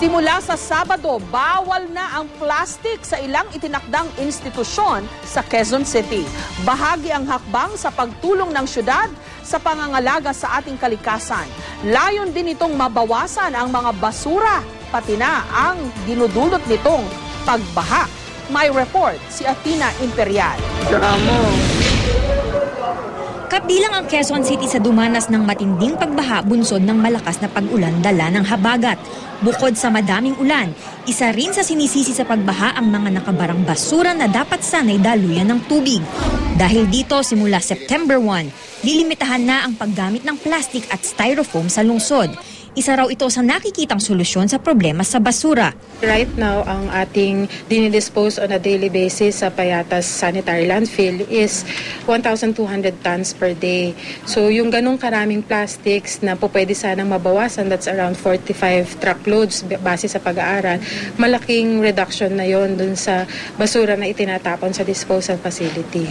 Simula sa Sabado, bawal na ang plastic sa ilang itinakdang institusyon sa Quezon City. Bahagi ang hakbang sa pagtulong ng syudad sa pangangalaga sa ating kalikasan. Layon din itong mabawasan ang mga basura, pati na ang dinudulot nitong pagbaha. May report si Athena Imperial. Kabilang ang Quezon City sa dumanas ng matinding pagbaha bunsod ng malakas na pag-ulan dala ng habagat. Bukod sa madaming ulan, isa rin sa sinisisi sa pagbaha ang mga nakabarang basura na dapat sana'y daluyan ng tubig. Dahil dito, simula September 1, lilimitahan na ang paggamit ng plastic at styrofoam sa lungsod. Isa raw ito sa nakikitang solusyon sa problema sa basura. Right now, ang ating dinidispose on a daily basis sa Payatas Sanitary Landfill is 1,200 tons per day. So yung ganong karaming plastics na po pwede sanang mabawasan, that's around 45 truckloads base sa pag-aaral, malaking reduction na yon dun sa basura na itinatapon sa disposal facility.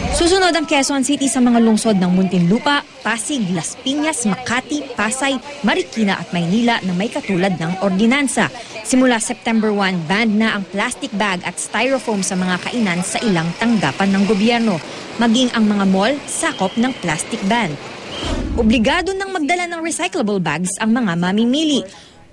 Susunod ang Quezon City sa mga lungsod ng Muntinlupa, Pasig, Las Piñas, Makati, Pasay, Marikina at Maynila na may katulad ng ordinansa. Simula September 1, banned na ang plastic bag at styrofoam sa mga kainan sa ilang tanggapan ng gobyerno. Maging ang mga mall, sakop ng plastic ban. Obligado nang magdala ng recyclable bags ang mga mamimili.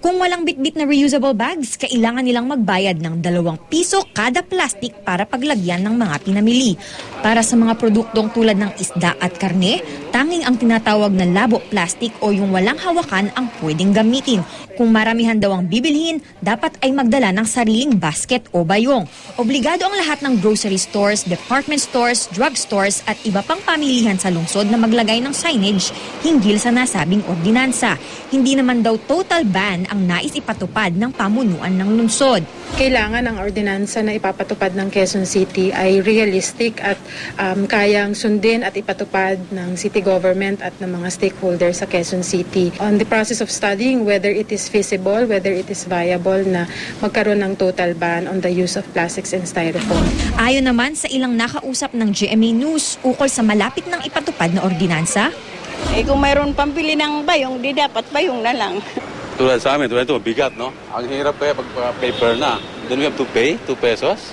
Kung walang bitbit na reusable bags, kailangan nilang magbayad ng 2 piso kada plastic para paglagyan ng mga pinamili. Para sa mga produktong tulad ng isda at karne, tanging ang tinatawag na labo plastic o yung walang hawakan ang pwedeng gamitin. Kung maramihan daw ang bibilhin, dapat ay magdala ng sariling basket o bayong. Obligado ang lahat ng grocery stores, department stores, drug stores at iba pang pamilihan sa lungsod na maglagay ng signage hinggil sa nasabing ordinansa. Hindi naman daw total ban ang nais ipatupad ng pamunuan ng lungsod. Kailangan ang ordinansa na ipapatupad ng Quezon City ay realistic at kayang sundin at ipatupad ng city government at ng mga stakeholders sa Quezon City. On the process of studying whether it is feasible, whether it is viable na magkaroon ng total ban on the use of plastics and styrofoam. Ayon naman sa ilang nakausap ng GMA News ukol sa malapit ng ipatupad na ordinansa, kung mayroon pambili ng bayong, di dapat bayong na lang. Tulad sa amin, tulad ito, mabigat, no? Ang hirap kaya pag paper na. Then we have to pay 2 pesos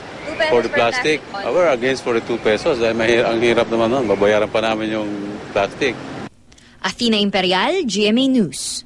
for the plastic. We're against for the 2 pesos. Ang hirap naman nun. Babayaran pa namin yung plastic. Athena Imperial, GMA News.